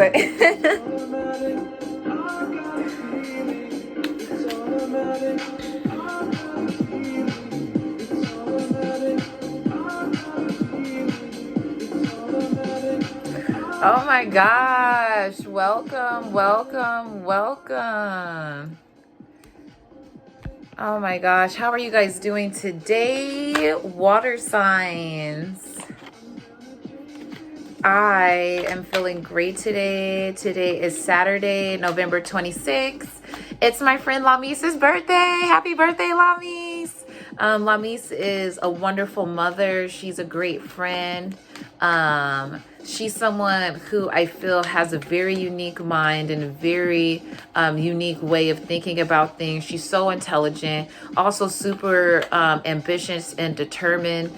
like oh my gosh, welcome, welcome, welcome. Oh my gosh, how are you guys doing today, water signs? I am feeling great today. Today is Saturday, November 26th. It's my friend Lamise's birthday. Happy birthday, Lamise. Lamise is a wonderful mother. She's a great friend. She's someone who I feel has a very unique mind and a very unique way of thinking about things. She's so intelligent, also super ambitious and determined.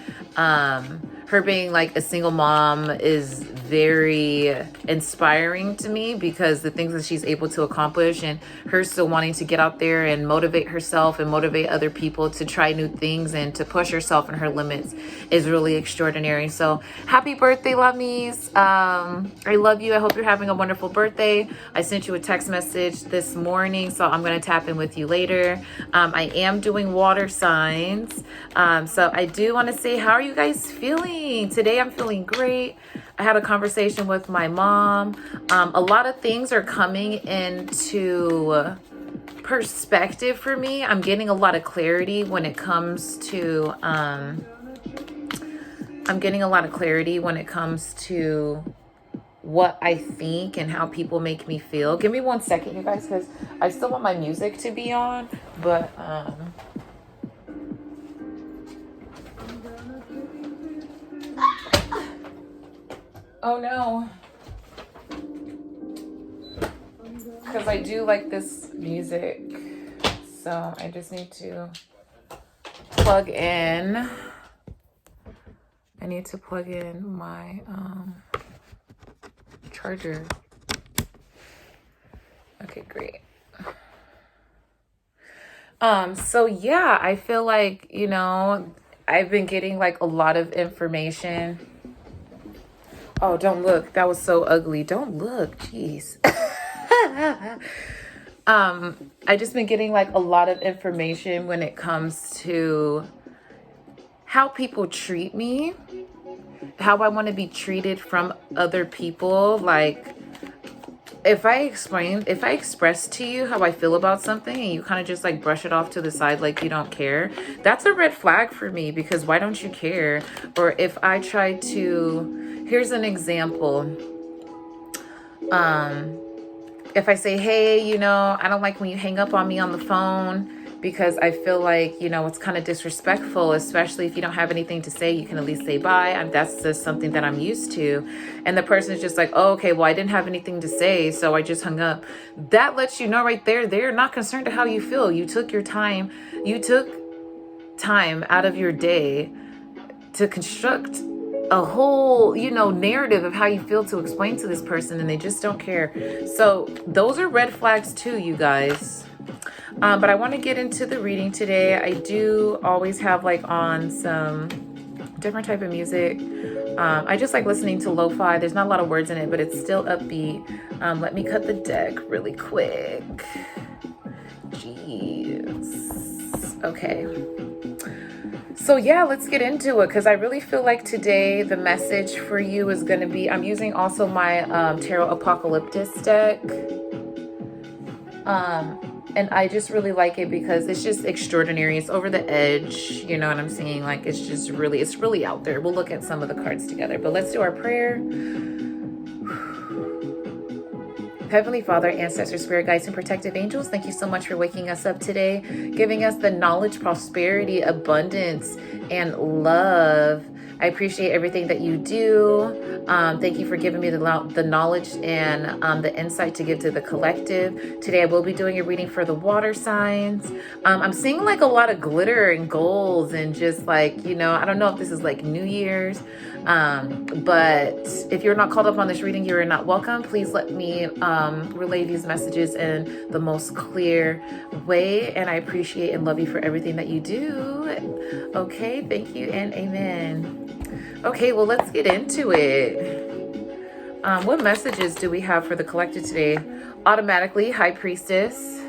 Her being like a single mom is very inspiring to me because the things that she's able to accomplish, and her still wanting to get out there and motivate herself and motivate other people to try new things and to push herself and her limits is really extraordinary. So happy birthday, Lamise. I love you. I hope you're having a wonderful birthday. I sent you a text message this morning, so I'm going to tap in with you later. I am doing water signs. So I do want to say, how are you guys feeling? Today I'm feeling great. I had a conversation with my mom. A lot of things are coming into perspective for me. I'm getting a lot of clarity when it comes to what I think and how people make me feel. Give me 1 second, you guys, because I still want my music to be on, but oh no, because I do like this music, so I just need to plug in. I need to plug in my charger. Okay, great. So yeah, I feel like, I've been getting like a lot of information. Oh, don't look. That was so ugly. Don't look. Jeez. I just been getting like a lot of information when it comes to how people treat me, how I want to be treated from other people. Like if I express to you how I feel about something and you kind of just like brush it off to the side like you don't care, that's a red flag for me, because why don't you care? Or if I try to, here's an example. If I say, hey, I don't like when you hang up on me on the phone, because I feel like, it's kind of disrespectful, especially if you don't have anything to say, you can at least say bye. That's just something that I'm used to. And the person is just like, oh, okay, well, I didn't have anything to say, so I just hung up. That lets you know right there, they're not concerned to how you feel. You took time out of your day to construct a whole, narrative of how you feel to explain to this person, and they just don't care. So those are red flags too, you guys. But I want to get into the reading today. I do always have like on some different type of music. I just like listening to lo-fi. There's not a lot of words in it, but it's still upbeat. Let me cut the deck really quick. Jeez. Okay. So yeah, let's get into it, because I really feel like today the message for you is going to be, I'm using also my Tarot Apocalyptus deck. And I just really like it because it's just extraordinary. It's over the edge. You know what I'm saying? Like, it's really out there. We'll look at some of the cards together, but let's do our prayer. Heavenly Father, ancestors, spirit guides, and protective angels, thank you so much for waking us up today, giving us the knowledge, prosperity, abundance, and love. I appreciate everything that you do. Thank you for giving me the knowledge and the insight to give to the collective. Today I will be doing a reading for the water signs. I'm seeing like a lot of glitter and golds and just like, I don't know if this is like New Year's. But if you're not called up on this reading, you're not welcome. Please let me relay these messages in the most clear way. And I appreciate and love you for everything that you do. Okay, thank you and amen. Okay, well, let's get into it. What messages do we have for the collective today? Automatically, High Priestess.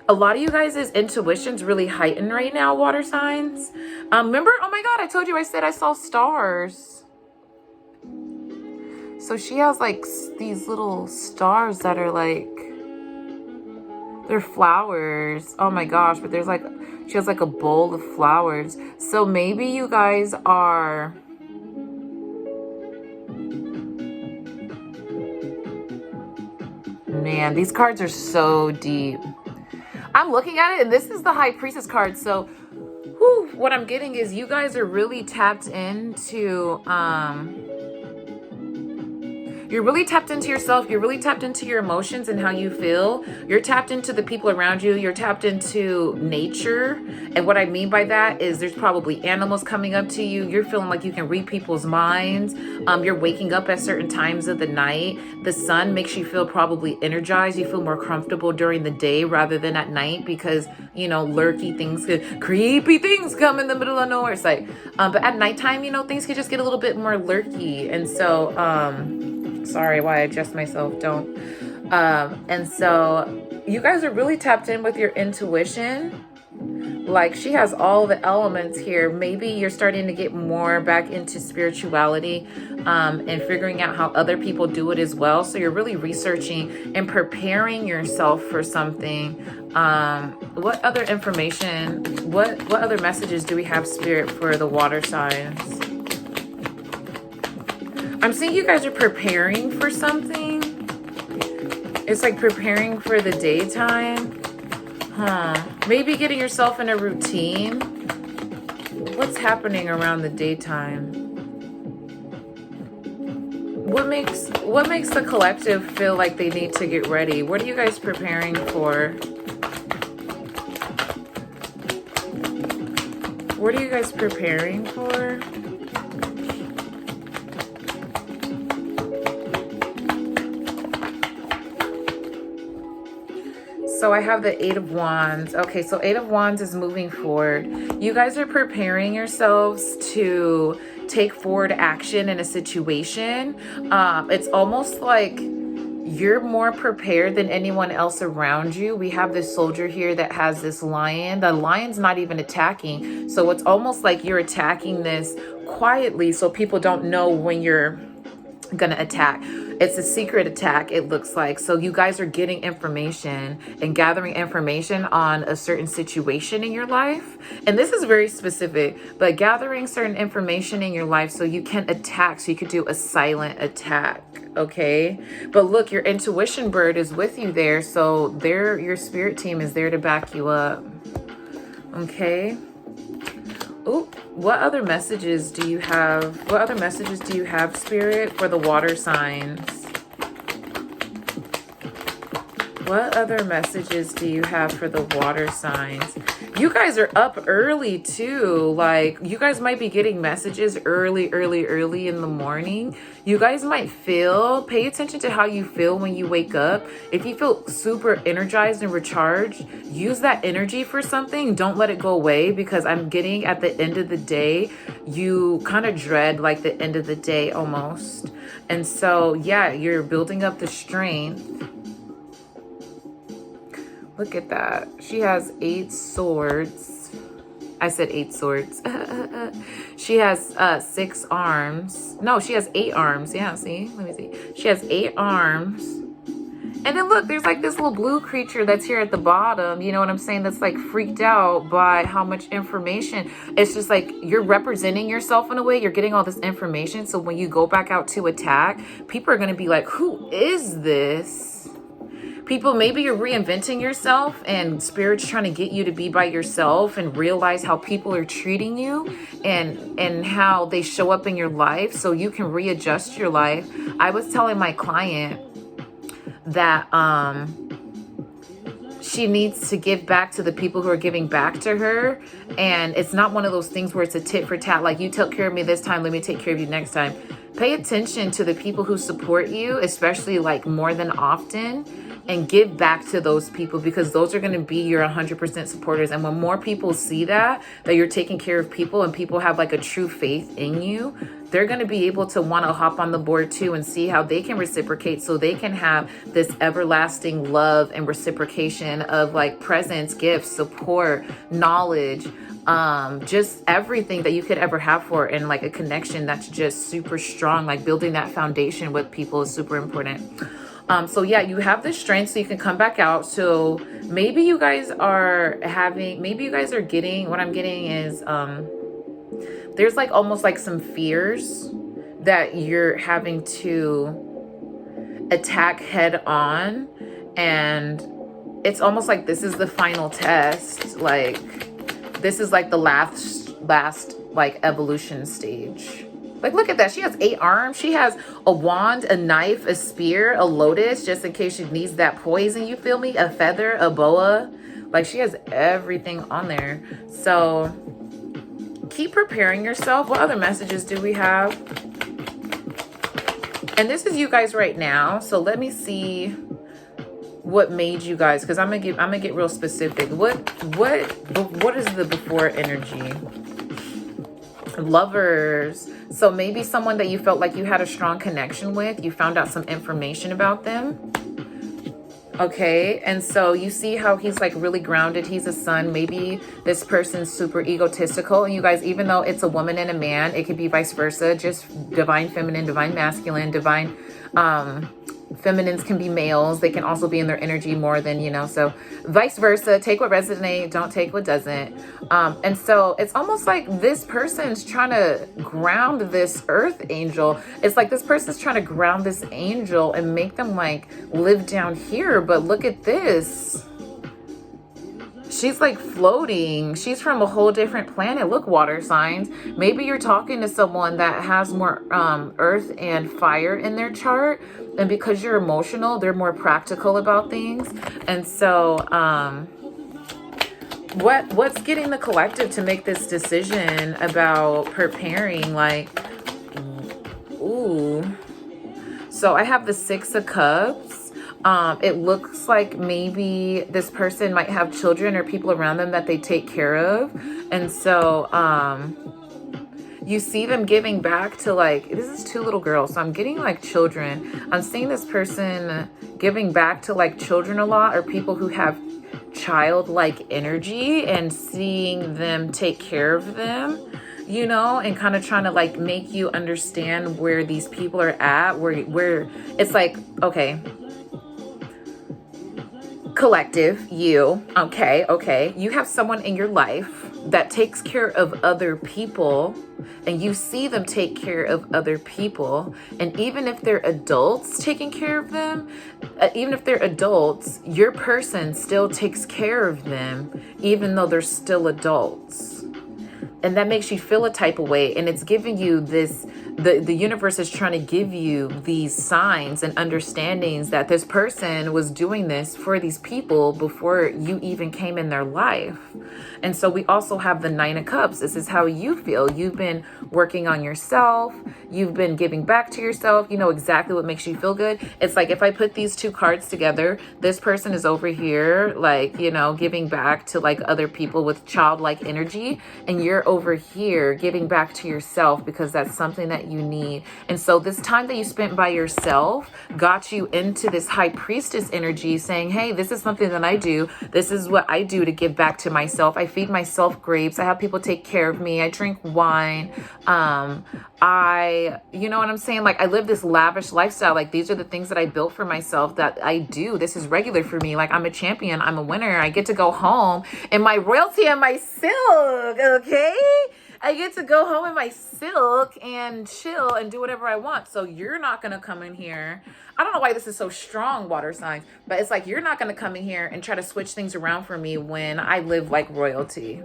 A lot of you guys' intuition's really heightened right now, water signs. Remember, oh my God, I told you, I said I saw stars. So she has like these little stars that are like, they're flowers. Oh my gosh, but there's like, she has like a bowl of flowers. So maybe you guys are, man, these cards are so deep. I'm looking at it and this is the High Priestess card. So what I'm getting is you guys are really tapped into, you're really tapped into yourself. You're really tapped into your emotions and how you feel. You're tapped into the people around you. You're tapped into nature. And what I mean by that is there's probably animals coming up to you. You're feeling like you can read people's minds. You're waking up at certain times of the night. The sun makes you feel probably energized. You feel more comfortable during the day rather than at night because, you know, lurky things, creepy things come in the middle of nowhere. It's like, but at nighttime, you know, things can just get a little bit more lurky. And so, sorry, why I adjust myself, don't. And so you guys are really tapped in with your intuition. Like she has all the elements here. Maybe you're starting to get more back into spirituality and figuring out how other people do it as well. So you're really researching and preparing yourself for something. What other information, what other messages do we have, Spirit, for the water signs? I'm seeing you guys are preparing for something. It's like preparing for the daytime. Maybe getting yourself in a routine. What's happening around the daytime? What makes the collective feel like they need to get ready? What are you guys preparing for? What are you guys preparing for? So I have the Eight of Wands. Okay, so Eight of Wands is moving forward. You guys are preparing yourselves to take forward action in a situation. It's almost like you're more prepared than anyone else around you. We have this soldier here that has this lion. The lion's not even attacking. So it's almost like you're attacking this quietly so people don't know when you're gonna attack. It's a secret attack, it looks like. So you guys are getting information and gathering information on a certain situation in your life. And this is very specific, but gathering certain information in your life so you can attack, so you could do a silent attack, okay? But look, your intuition bird is with you there. So your spirit team is there to back you up, okay? Oh, what other messages do you have? What other messages do you have, Spirit, for the water signs? What other messages do you have for the water signs? You guys are up early too. Like you guys might be getting messages early in the morning. You guys might pay attention to how you feel when you wake up. If you feel super energized and recharged, use that energy for something. Don't let it go away, because I'm getting at the end of the day, you kind of dread like the end of the day almost. And so, yeah, you're building up the strength. Look at that. She has 8 swords. I said 8 swords. She has 6 arms. No, she has 8 arms. Yeah, see? Let me see. She has 8 arms. And then look, there's like this little blue creature that's here at the bottom. You know what I'm saying? That's like freaked out by how much information. It's just like you're representing yourself in a way. You're getting all this information. So when you go back out to attack, people are going to be like, who is this? People, maybe you're reinventing yourself and Spirit's trying to get you to be by yourself and realize how people are treating you and how they show up in your life so you can readjust your life. I was telling my client that she needs to give back to the people who are giving back to her. And it's not one of those things where it's a tit for tat, like you took care of me this time, let me take care of you next time. Pay attention to the people who support you, especially like more than often, and give back to those people, because those are going to be your 100% supporters. And when more people see that you're taking care of people and people have like a true faith in you, they're going to be able to want to hop on the board too and see how they can reciprocate, so they can have this everlasting love and reciprocation of like presents, gifts, support, knowledge, just everything that you could ever have for, and like a connection that's just super strong. Like building that foundation with people is super important. So yeah, you have the strength, so you can come back out. So maybe you guys are getting, what I'm getting is, there's like almost like some fears that you're having to attack head on. And it's almost like this is the final test. Like this is like the last like evolution stage. Like, look at that. She has 8 arms. She has a wand, a knife, a spear, a lotus, just in case she needs that poison, you feel me? A feather, a boa. Like, she has everything on there. So, keep preparing yourself. What other messages do we have? And this is you guys right now. So, let me see what made you guys, because I'm gonna get real specific. What is the before energy? Lovers. So maybe someone that you felt like you had a strong connection with, you found out some information about them. Okay, and so you see how he's like really grounded. He's a sun. Maybe this person's super egotistical, and you guys, even though it's a woman and a man, it could be vice versa. Just divine feminine, divine masculine, divine feminines can be males. They can also be in their energy more than, you know, so vice versa. Take what resonates, don't take what doesn't. And so it's almost like this person's trying to ground this earth angel. It's like this person's trying to ground this angel and make them like live down here. But look at this. She's like floating. She's from a whole different planet. Look, water signs. Maybe you're talking to someone that has more earth and fire in their chart. And because you're emotional, they're more practical about things. And so what's getting the collective to make this decision about preparing? Like, ooh. So I have the 6 of Cups. It looks like maybe this person might have children or people around them that they take care of. And so, you see them giving back to, like, this is 2 little girls. So I'm getting like children. I'm seeing this person giving back to like children a lot, or people who have childlike energy, and seeing them take care of them, you know, and kind of trying to like make you understand where these people are at, where it's like, okay, collective, you, okay, you have someone in your life that takes care of other people, and you see them take care of other people. And even if they're adults taking care of them, even if they're adults, your person still takes care of them, even though they're still adults. And that makes you feel a type of way. And it's giving you this, the universe is trying to give you these signs and understandings that this person was doing this for these people before you even came in their life. And so we also have the 9 of Cups. This is how you feel. You've been working on yourself. You've been giving back to yourself. You know exactly what makes you feel good. It's like if I put these 2 cards together, this person is over here, like, you know, giving back to like other people with childlike energy. And you're over here giving back to yourself because that's something that you need. And so this time that you spent by yourself got you into this high priestess energy, saying, hey, this is something that I do. This is what I do to give back to myself. I feed myself grapes. I have people take care of me. I drink wine. You know what I'm saying? Like, I live this lavish lifestyle. Like, these are the things that I built for myself that I do. This is regular for me. Like, I'm a champion. I'm a winner. I get to go home in my royalty and my silk. Okay. I get to go home in my silk and chill and do whatever I want. So you're not going to come in here. I don't know why this is so strong, water signs, but it's like, you're not going to come in here and try to switch things around for me when I live like royalty.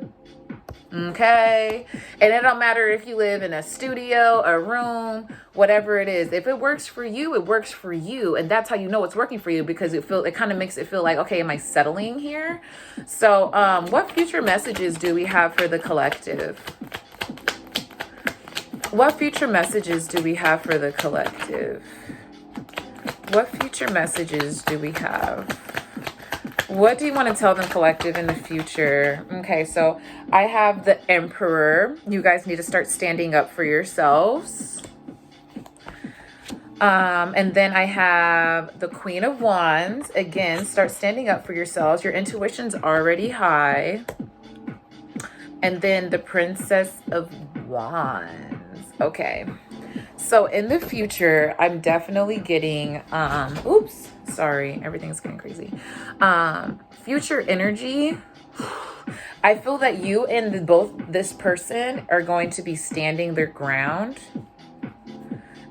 Okay. And it don't matter if you live in a studio, a room, whatever it is. If it works for you, it works for you. And that's how you know it's working for you, because it kind of makes it feel like, okay, am I settling here? So, what future messages do we have for the collective? What future messages do we have for the collective? What future messages do we have? What do you want to tell them, collective, in the future? Okay, so I have the Emperor. You guys need to start standing up for yourselves. And then I have the Queen of Wands. Again, start standing up for yourselves. Your intuition's already high. And then the Princess of Wands. Okay. So in the future, I'm definitely getting, oops, sorry, everything's getting crazy. Future energy. I feel that you and both this person are going to be standing their ground.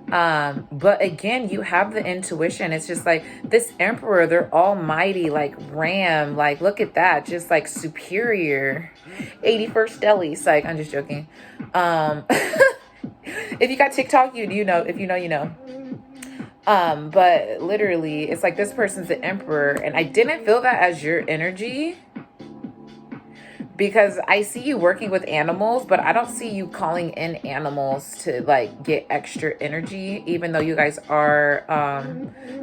But again, you have the intuition. It's just like this emperor, they're almighty, like Ram, like look at that, just like superior. 81st deli, psych, I'm just joking. If you got TikTok, you know, if you know, you know. But literally, it's like this person's the emperor, and I didn't feel that as your energy. Because I see you working with animals, but I don't see you calling in animals to like get extra energy, even though you guys are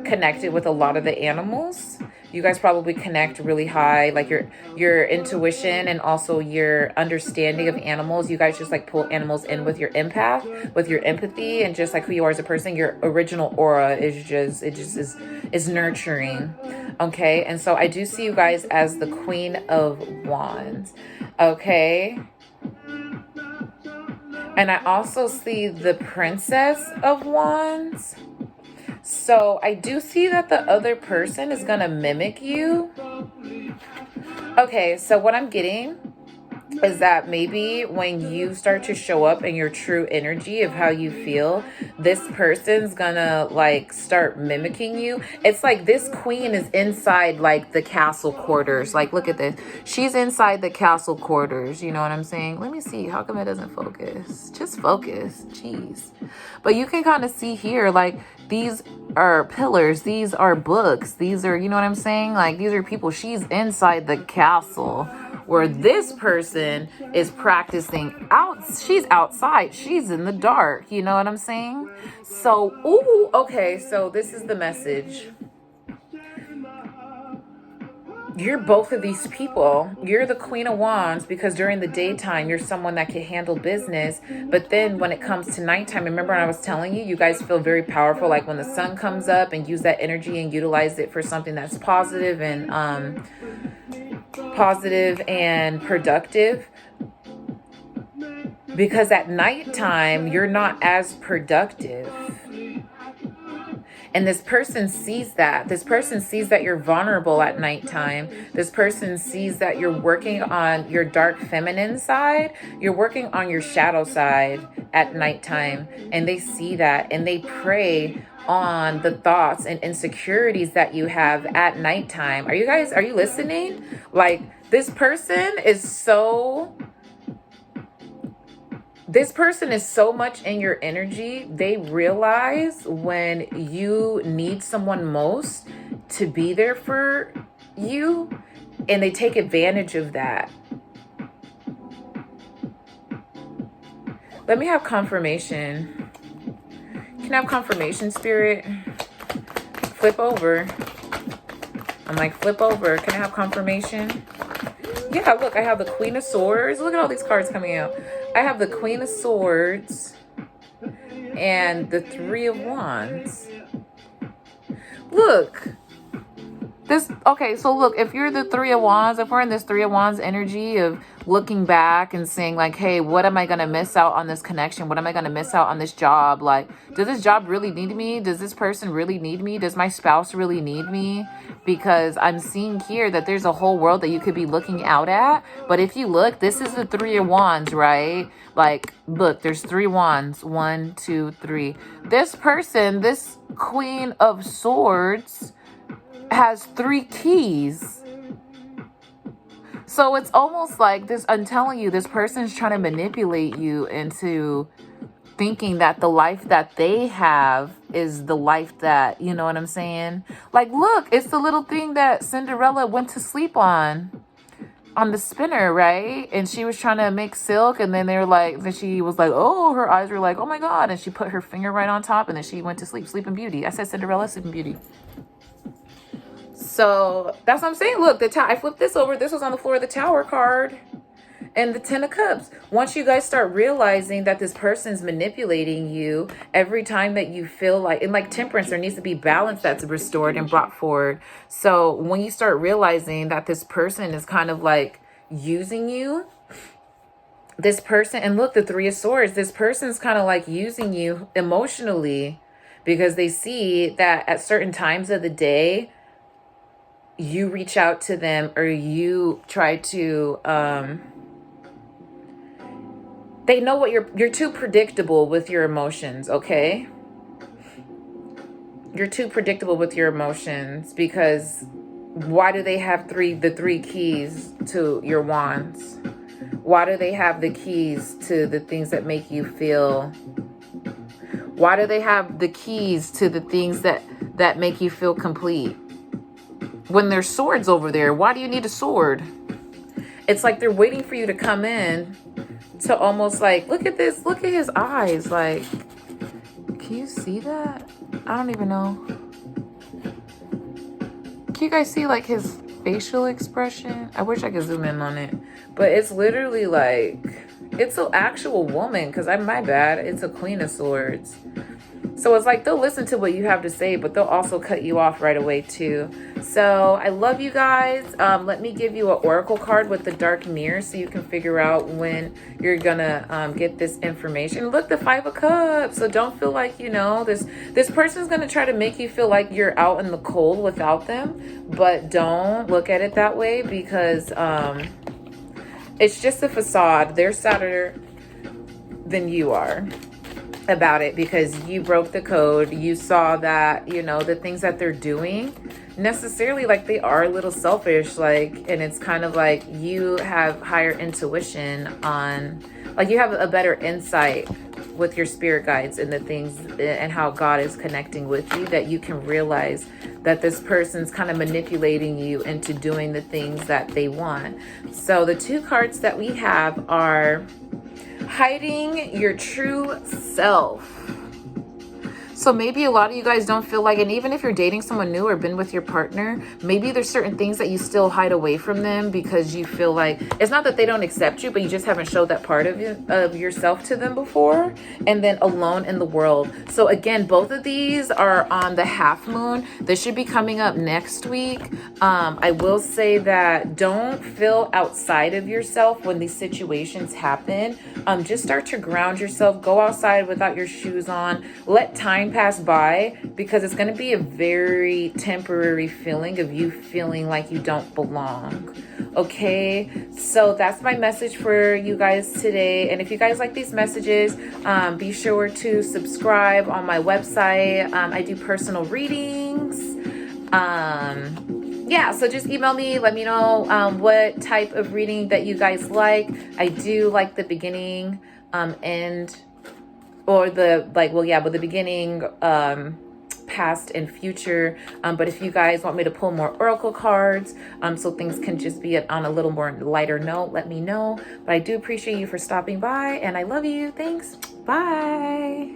connected with a lot of the animals. You guys probably connect really high, like your intuition and also your understanding of animals. You guys just like pull animals in with your empath, with your empathy, and just like who you are as a person. Your original aura is just is nurturing. Okay, and so I do see you guys as the Queen of Wands. Okay, and I also see the Princess of Wands. So I do see that the other person is gonna mimic you. Okay, so what I'm getting is that maybe when you start to show up in your true energy of how you feel, this person's gonna like start mimicking you. It's like this queen is inside like the castle quarters. Like, look at this. She's inside the castle quarters. You know what I'm saying? Let me see. How come it doesn't focus? Just focus. Jeez. But you can kind of see here, like, these are pillars. These are books. These are, you know what I'm saying? Like, these are people. She's inside the castle, where this person is practicing out. She's outside. She's in the dark. You know what I'm saying? So, ooh, okay. So this is the message. You're both of these people. You're the Queen of Wands because during the daytime, you're someone that can handle business. But then when it comes to nighttime, remember when I was telling you, you guys feel very powerful. Like when the sun comes up, and use that energy and utilize it for something that's positive and productive. Because at nighttime, you're not as productive. And this person sees that. This person sees that you're vulnerable at nighttime. This person sees that you're working on your dark feminine side. You're working on your shadow side at nighttime. And they see that, and they prey on the thoughts and insecurities that you have at nighttime. Are you listening? Like, this person is so much in your energy. They realize when you need someone most to be there for you, and they take advantage of that. Let me have confirmation. Can I have confirmation, Spirit? Flip over. I'm like, flip over. Can I have confirmation? Yeah, look, I have the Queen of Swords. Look at all these cards coming out. I have the Queen of Swords and the Three of Wands. Look. Okay, so look, if you're the Three of Wands, if we're in this Three of Wands energy of looking back and saying like, hey, what am I going to miss out on this connection? What am I going to miss out on this job? Like, does this job really need me? Does this person really need me? Does my spouse really need me? Because I'm seeing here that there's a whole world that you could be looking out at. But if you look, this is the Three of Wands, right? Like, look, there's 3 wands. 1, 2, 3. This person, this Queen of Swords, has 3 keys. So it's almost like this. I'm telling you, this person's trying to manipulate you into thinking that the life that they have is the life that, you know what I'm saying? Like, look, it's the little thing that Cinderella went to sleep on the spinner, right? And she was trying to make silk, and then then she was like, oh, her eyes were like, oh my God. And she put her finger right on top, and then she went to sleep. Sleeping Beauty. I said Cinderella, Sleeping Beauty. So that's what I'm saying. Look, I flipped this over. This was on the floor of the Tower card. And the Ten of Cups. Once you guys start realizing that this person's manipulating you every time that you feel like, in like Temperance, there needs to be balance that's restored and brought forward. So when you start realizing that this person is kind of like using you, this person, and look, the Three of Swords, this person's kind of like using you emotionally because they see that at certain times of the day, you reach out to them or you try to, they know what you're too predictable with your emotions, okay? You're too predictable with your emotions because why do they have the three keys to your wands? Why do they have the keys to the things that make you feel? Why do they have the keys to the things that make you feel complete? When there's swords over there, why do you need a sword? It's like they're waiting for you to come in to almost like, look at this, look at his eyes. Like, can you see that? I don't even know. Can you guys see like his facial expression? I wish I could zoom in on it. But it's literally like, it's an actual woman, because my bad, it's a Queen of Swords. So it's like they'll listen to what you have to say, but they'll also cut you off right away too. So I love you guys. Let me give you an oracle card with the dark mirror so you can figure out when you're gonna get this information. Look, the Five of Cups. So don't feel like, you know, this person's gonna try to make you feel like you're out in the cold without them, but don't look at it that way because it's just a facade. They're sadder than you are about it because you broke the code. You saw that, you know, the things that they're doing necessarily, like, they are a little selfish, like, and it's kind of like you have higher intuition on, like, you have a better insight with your spirit guides and the things and how God is connecting with you, that you can realize that this person's kind of manipulating you into doing the things that they want. So the two cards that we have are hiding your true self. So maybe a lot of you guys don't feel like, and even if you're dating someone new or been with your partner, maybe there's certain things that you still hide away from them because you feel like, it's not that they don't accept you, but you just haven't showed that part of yourself to them before. And then alone in the world. So again, both of these are on the half moon. This should be coming up next week. I will say that don't feel outside of yourself when these situations happen. Just start to ground yourself. Go outside without your shoes on. Let time pass by, because it's going to be a very temporary feeling of you feeling like you don't belong. Okay, so that's my message for you guys today. And if you guys like these messages, be sure to subscribe on my website. I do personal readings. Yeah, so just email me, let me know what type of reading that you guys like. I do like the beginning, end, or the, like, well, yeah, but the beginning, past and future. But if you guys want me to pull more oracle cards, so things can just be on a little more lighter note, let me know. But I do appreciate you for stopping by, and I love you. Thanks. Bye.